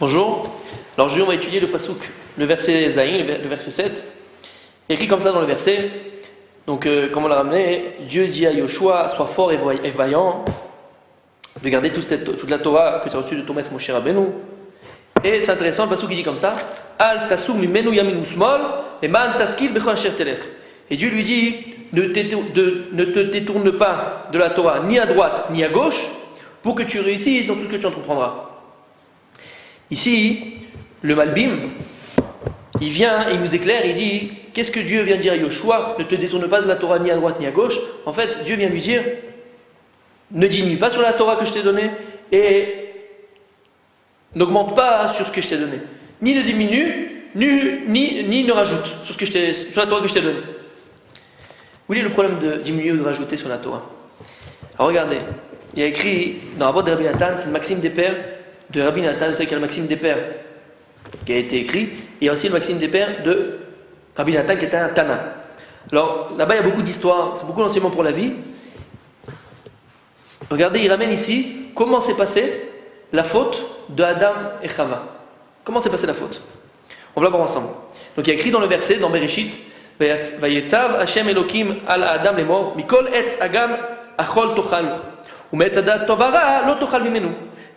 Bonjour. Alors aujourd'hui on va étudier le pasouk, le verset Zayin, le verset 7. Il est écrit comme ça dans le verset. Donc comme on l'a ramené, Dieu dit à Yoshua, sois fort et vaillant, de garder toute la Torah que tu as reçue de ton maître Moshe Rabbeinu. Et c'est intéressant, le pasouk qui dit comme ça, Al tasum mimenu yamin usmol, et man taskil bechol asher telech. Et Dieu lui dit, ne te détourne pas de la Torah ni à droite ni à gauche, pour que tu réussisses dans tout ce que tu entreprendras. Ici, le Malbim, il vient, il nous éclaire, il dit, qu'est-ce que Dieu vient dire à Yoshua? Ne te détourne pas de la Torah ni à droite ni à gauche. En fait, Dieu vient lui dire, ne diminue pas sur la Torah que je t'ai donnée et n'augmente pas sur ce que je t'ai donné. Ni ne diminue, ni ne rajoute sur la Torah que je t'ai donnée. Où est le problème de diminuer ou de rajouter sur la Torah? Alors regardez, il y a écrit dans la boîte de Rabbi Nathan, c'est le Maxime des Pères de Rabbi Nathan, vous savez qu'il y a le Maxime des Pères qui a été écrit, et il y a aussi le Maxime des Pères de Rabbi Nathan qui était un Tana. Alors là-bas il y a beaucoup d'histoires, c'est beaucoup d'enseignements pour la vie. Regardez, il ramène ici comment s'est passée la faute de Adam et Chava. Comment s'est passée la faute? On va la voir ensemble. Donc il y a écrit dans le verset, dans Bereshit, Vayetzav Hashem Elokim al Adam lemor, Mikol etz agam achol tochal, umetz adat tovara lo tochal mimenu,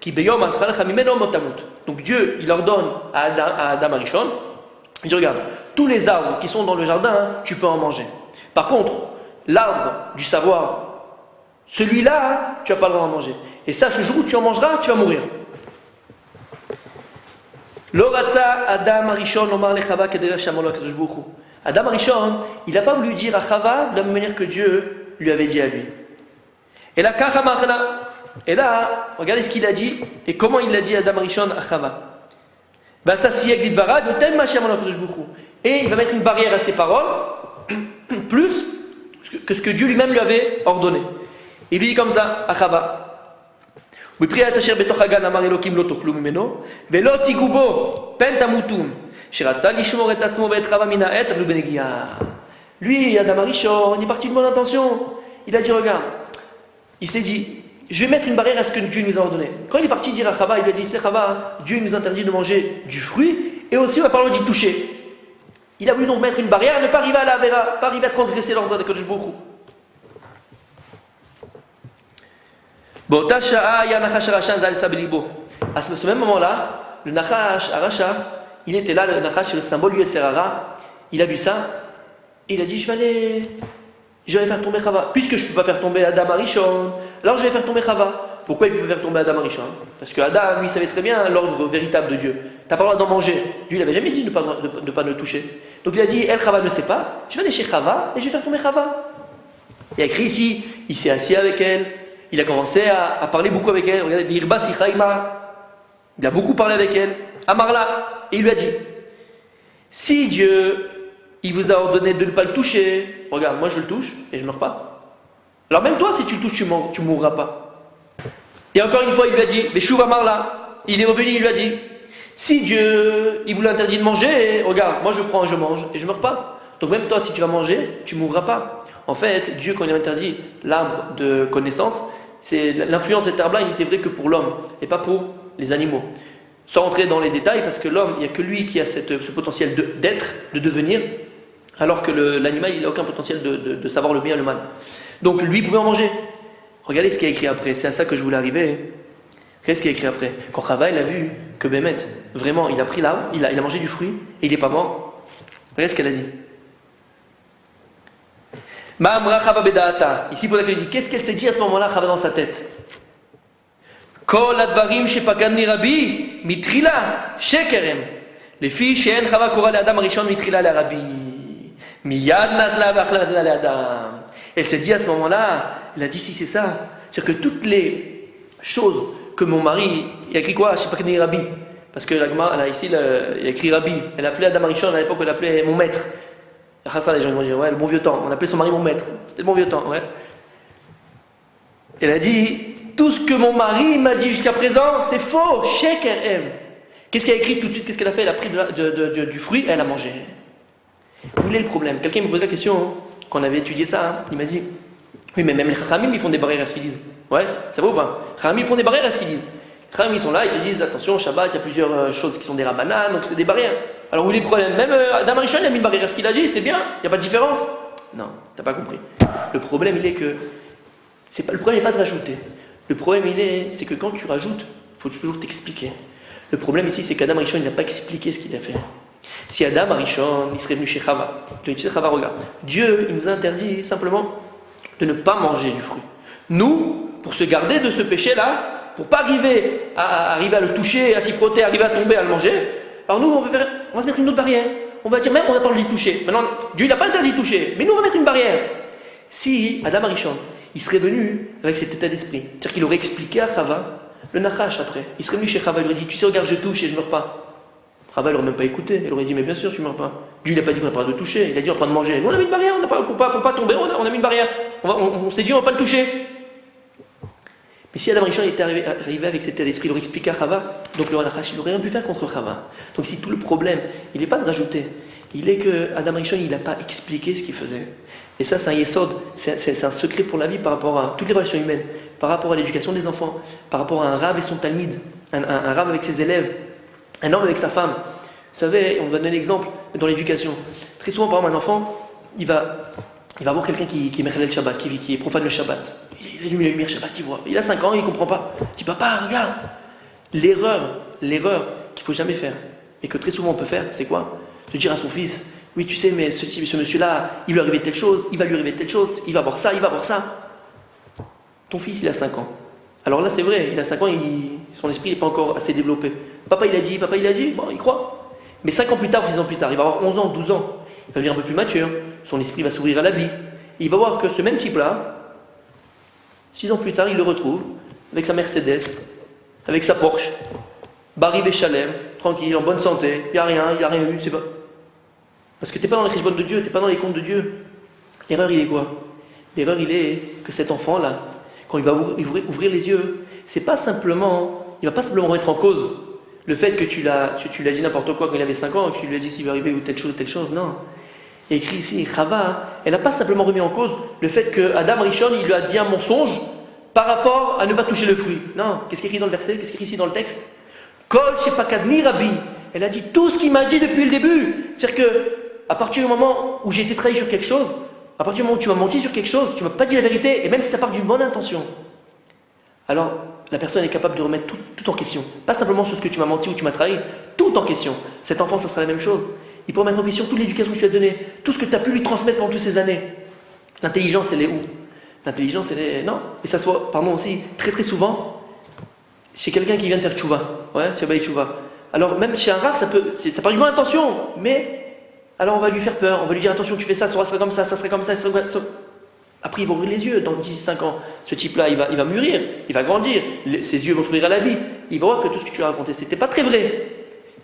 ki beyom achalecha mimenu motamut. Donc Dieu, il ordonne à Adam Arishon, il dit regarde, tous les arbres qui sont dans le jardin, tu peux en manger. Par contre, l'arbre du savoir, celui-là, tu n'as pas le droit d'en manger. Et sache, le jour où tu en mangeras, tu vas mourir. Adam Arishon Adam Arishon, il n'a pas voulu dire à Chava de la même manière que Dieu lui avait dit à lui. Et là, regardez ce qu'il a dit et comment il l'a dit à Adam Arishon à Chava. Et il va mettre une barrière à ses paroles, plus que ce que Dieu lui-même lui avait ordonné. Il lui dit comme ça à Chava. Lui, Adam Arishon, il est parti de bonne intention. Il a dit, regarde, il s'est dit, je vais mettre une barrière à ce que Dieu nous a ordonné. Quand il est parti dire à Chava, il lui a dit, c'est Chava, Dieu nous interdit de manger du fruit, et aussi on a parlé d'y toucher. Il a voulu donc mettre une barrière, ne pas arriver à la vera, pas arriver à transgresser l'ordre de Kodesh Baruch Hu. À ce même moment-là, le Nachash, Aracha, il était là, le Nachash, c'est le symbole du Yetzer Hara. Il a vu ça, et il a dit, je vais aller faire tomber Chava. Puisque je ne peux pas faire tomber Adam Arishon, alors je vais faire tomber Chava. Pourquoi il ne peut pas faire tomber Adam Arishon? Parce que Adam, lui, savait très bien l'ordre véritable de Dieu. Tu n'as pas le droit d'en manger. Dieu n'avait jamais dit de ne pas le toucher. Donc il a dit, El Chava ne sait pas, je vais aller chez Chava et je vais faire tomber Chava. Il y a écrit ici, il s'est assis avec elle. Il a commencé à parler beaucoup avec elle. Regardez, Birba Sichaïma. Il a beaucoup parlé avec elle. Amarla. Et il lui a dit, si Dieu, il vous a ordonné de ne pas le toucher, regarde, moi je le touche et je ne meurs pas. Alors même toi, si tu le touches, tu ne mourras pas. Et encore une fois, il lui a dit, mais Chouv Amarla. Il est revenu, il lui a dit, si Dieu, il vous l'a interdit de manger, regarde, moi je prends, je mange et je ne meurs pas. Donc même toi, si tu vas manger, tu ne mourras pas. En fait, Dieu, quand il a interdit l'arbre de connaissance, l'influence de cet arbre-là, il n'était vrai que pour l'homme et pas pour les animaux. Sans rentrer dans les détails, parce que l'homme, il n'y a que lui qui a ce potentiel d'être, de devenir, alors que l'animal, il n'a aucun potentiel de savoir le bien et le mal. Donc lui, il pouvait en manger. Regardez ce qu'il y a écrit après, c'est à ça que je voulais arriver. Regardez ce qu'il y a écrit après. Quand Chava, il a vu que Bémet, vraiment, il a pris l'arbre, il a mangé du fruit, et il n'est pas mort. Regardez ce qu'elle a dit. Ici, pour laquelle il dit, qu'est-ce qu'elle s'est dit à ce moment-là, Chava, dans sa tête? Kol advarim shepagani Rabbi mitrila shekerem. Les filles she'en Chava kora le Adam Arishon mitrila le Rabbi. Miyad natla v'achla le Adam. Elle s'est dit à ce moment-là, elle a dit si c'est ça, c'est-à-dire que toutes les choses que mon mari, il a écrit quoi? Shepagani Rabbi. Parce que la Gemara, là, ici, il a écrit Rabbi. Elle appelait Adam Arishon à l'époque, elle appelait mon maître. Les gens vont dire, ouais, le bon vieux temps. On appelait son mari mon maître. C'était le bon vieux temps, ouais. Elle a dit, tout ce que mon mari m'a dit jusqu'à présent, c'est faux. Sheker. Qu'est-ce qu'elle a écrit tout de suite? Qu'est-ce qu'elle a fait? Elle a pris du fruit et elle a mangé. Où est le problème? Quelqu'un me posait la question, quand on avait étudié ça, hein, il m'a dit, oui, mais même les Chachamim, ils font des barrières à ce qu'ils disent. Ouais, ça va ou pas? Les Chachamim, ils font des barrières à ce qu'ils disent. Ils sont là, ils te disent attention, Shabbat, il y a plusieurs choses qui sont des rabbanan, donc c'est des barrières. Alors où est le problème? Même Adam Arishon, il a mis une barrière. Ce qu'il a dit, c'est bien, il n'y a pas de différence. Non, t'as pas compris. Le problème, il est que. Le problème n'est pas de rajouter. Le problème, c'est que quand tu rajoutes, il faut toujours t'expliquer. Le problème ici, c'est qu'Adam Arishon, il n'a pas expliqué ce qu'il a fait. Si Adam Arishon, il serait venu chez Chava, il lui dit Chava, regarde, Dieu, il nous a interdit simplement de ne pas manger du fruit. Nous, pour se garder de ce péché-là, pour ne pas arriver à le toucher, à s'y frotter, arriver à tomber, à le manger, alors nous, on va se mettre une autre barrière. On va dire même, on attend de l'y toucher. Maintenant, Dieu n'a pas interdit de toucher, mais nous, on va mettre une barrière. Si Adam Arishon, il serait venu avec cet état d'esprit, c'est-à-dire qu'il aurait expliqué à Chava le Nachash après. Il serait venu chez Chava, il aurait dit, tu sais, regarde, je touche et je ne meurs pas. Chava, il n'aurait même pas écouté. Il aurait dit, mais bien sûr, tu ne meurs pas. Dieu, il n'a pas dit qu'on n'a pas le droit de toucher, il a dit on a le droit de manger. Nous, on a mis une barrière, pour pas tomber, on a mis une barrière. On s'est dit, on ne va pas le toucher. Mais si Adam Rishon était arrivé avec cet état d'esprit, il aurait expliqué à Chava, donc le Nachash, il n'aurait rien pu faire contre Chava. Donc ici, tout le problème, il n'est pas de rajouter. Il est que Adam Rishon, il n'a pas expliqué ce qu'il faisait. Et ça, c'est un yesod, c'est un secret pour la vie par rapport à toutes les relations humaines, par rapport à l'éducation des enfants, par rapport à un rab et son talmid, un rab avec ses élèves, un homme avec sa femme. Vous savez, on va donner l'exemple dans l'éducation. Très souvent, par exemple, un enfant, il va voir quelqu'un qui est mechalel le Shabbat, qui est profane le Shabbat. Il allume la lumière Shabbat, il voit. Il a 5 ans, il ne comprend pas. Il dit, papa, regarde. L'erreur qu'il ne faut jamais faire, et que très souvent on peut faire, c'est quoi? De dire à son fils, oui, tu sais, mais ce monsieur-là, il lui arrive telle chose, il va lui arriver telle chose, il va voir ça, il va voir ça. Ton fils, il a 5 ans. Alors là, c'est vrai, il a 5 ans, son esprit n'est pas encore assez développé. Papa, il a dit, bon, il croit. Mais 5 ans plus tard ou 6 ans plus tard, il va avoir 11 ans, 12 ans. Il va devenir un peu plus mature, son esprit va s'ouvrir à la vie. Et il va voir que ce même type-là, 6 ans plus tard, il le retrouve avec sa Mercedes, avec sa Porsche, Barry Béchalem, tranquille, en bonne santé, il n'y a rien eu, c'est pas. Parce que tu n'es pas dans les cheshbon de Dieu, tu n'es pas dans les comptes de Dieu. L'erreur, il est quoi? L'erreur, il est que cet enfant-là, quand il va ouvrir les yeux, il ne va pas simplement remettre en cause le fait que tu l'as dit n'importe quoi quand il avait 5 ans, que tu lui as dit s'il va arriver ou telle chose, non. Il y a écrit ici, Chava, elle n'a pas simplement remis en cause le fait que Adam Rishon, il lui a dit un mensonge par rapport à ne pas toucher le fruit. Non, qu'est-ce qui est écrit dans le verset? Qu'est-ce qui est écrit ici dans le texte? Kol shepakadni Rabbi. Elle a dit tout ce qu'il m'a dit depuis le début. C'est-à-dire que, à partir du moment où j'ai été trahi sur quelque chose, à partir du moment où tu m'as menti sur quelque chose, tu ne m'as pas dit la vérité, et même si ça part d'une bonne intention, alors la personne est capable de remettre tout en question. Pas simplement sur ce que tu m'as menti ou tu m'as trahi, tout en question. Cet enfant, ça sera la même chose. Il peut remettre en question toute l'éducation que tu lui as donnée, tout ce que tu as pu lui transmettre pendant toutes ces années. L'intelligence, elle est où? L'intelligence, elle est. Non. Et ça se voit, aussi, très très souvent, chez quelqu'un qui vient de faire tchouva. Ouais, Shabbat tchouva. Alors, même chez un rave, ça part d'une bonne intention, mais. Alors, on va lui faire peur, on va lui dire attention, tu fais ça, ça sera comme ça, ça serait comme ça, ça serait. Après, il va ouvrir les yeux. Dans 10-5 ans, ce type-là, il va mûrir, il va grandir, ses yeux vont s'ouvrir à la vie. Il va voir que tout ce que tu lui as raconté, c'était pas très vrai.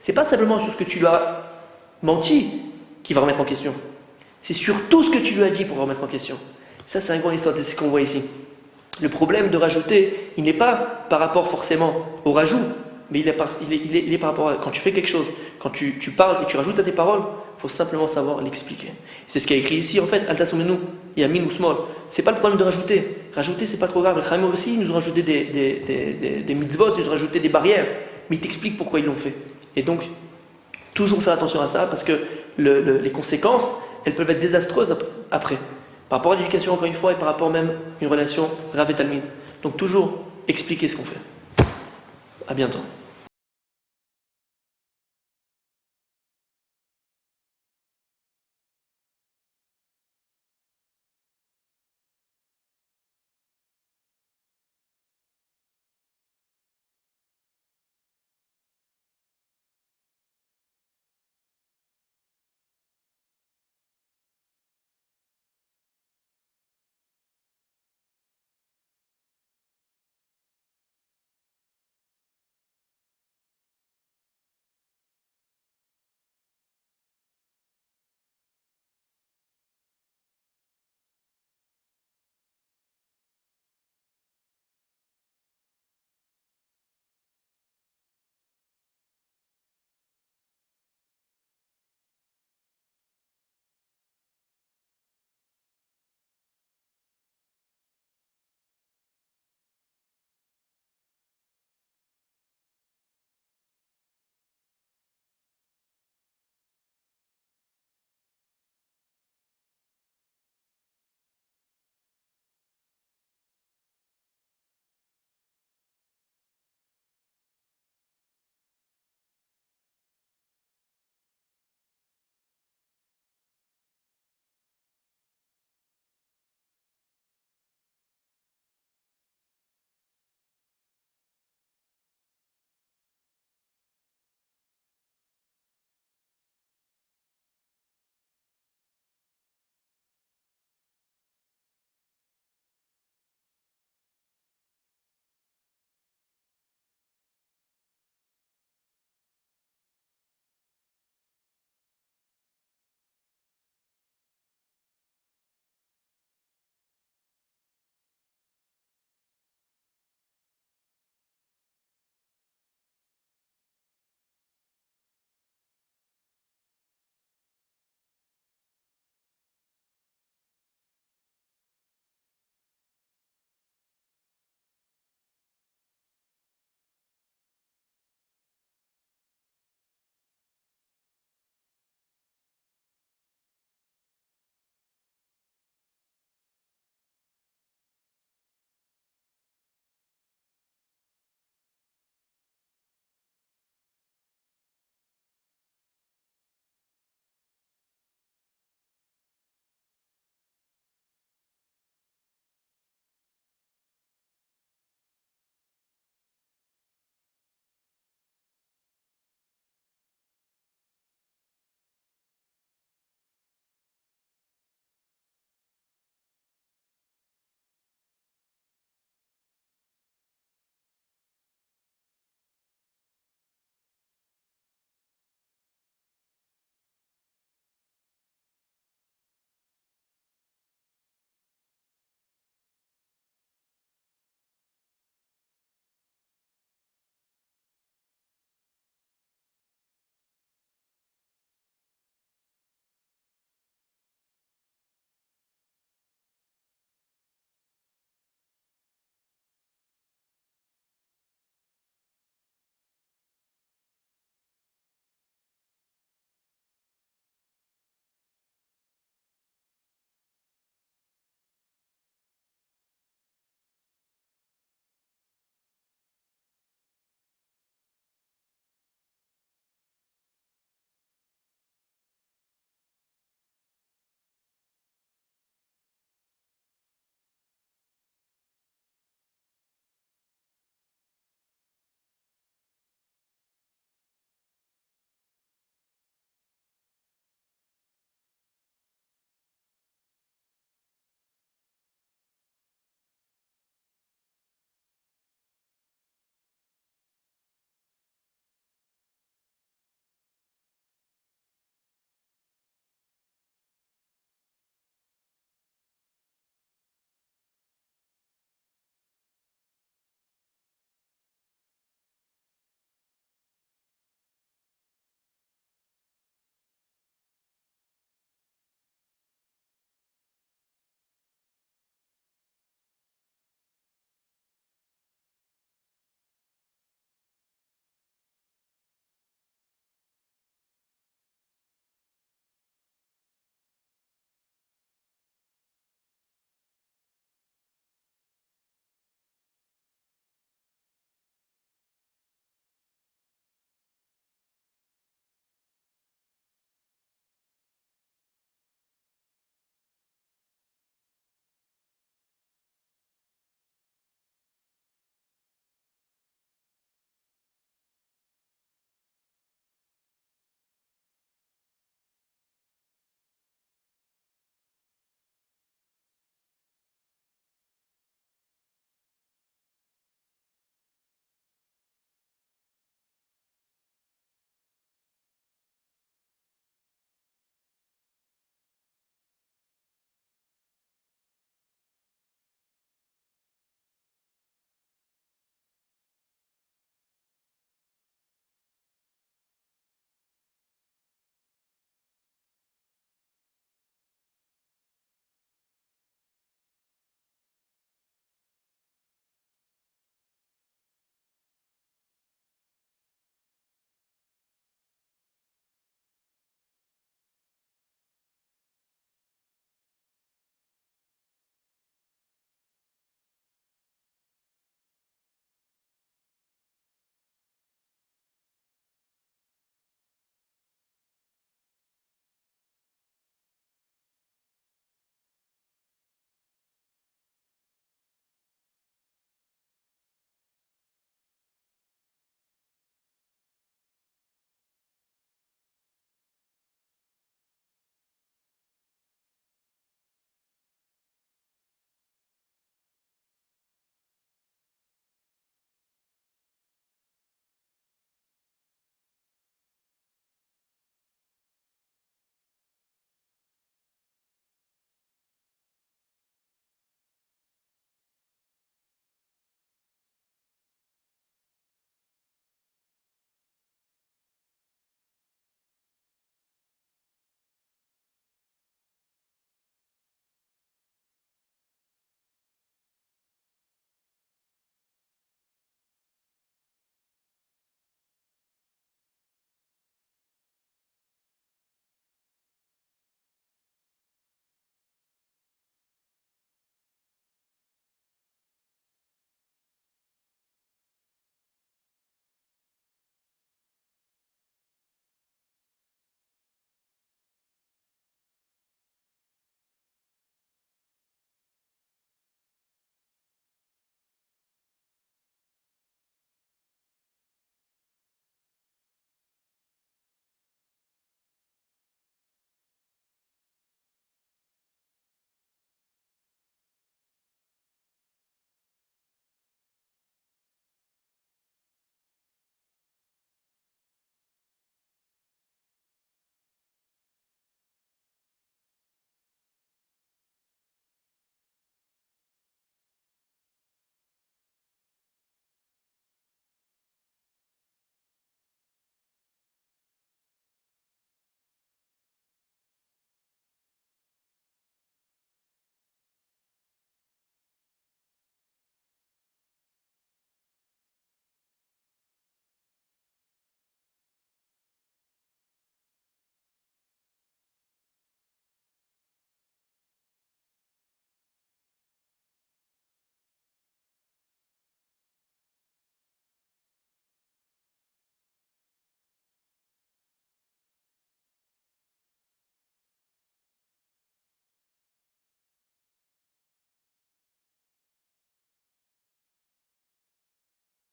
C'est pas simplement sur ce que tu lui as menti qu'il va remettre en question. C'est sur tout ce que tu lui as dit pour remettre en question. Ça, c'est un grand histoire, c'est ce qu'on voit ici. Le problème de rajouter, il n'est pas par rapport forcément au rajout, mais il est par rapport à quand tu fais quelque chose, quand tu parles et tu rajoutes à tes paroles, il faut simplement savoir l'expliquer. C'est ce qui est écrit ici en fait, Altasomenu, Yamin ou Smol. C'est pas le problème de rajouter. Rajouter, c'est pas trop grave. Les Chaim aussi, ils nous ont rajouté des mitzvot, ils nous ont rajouté des barrières, mais ils t'expliquent pourquoi ils l'ont fait. Et donc, toujours faire attention à ça, parce que les conséquences, elles peuvent être désastreuses après. Par rapport à l'éducation, encore une fois, et par rapport même à une relation Rav et Talmid. Donc toujours expliquer ce qu'on fait. À bientôt.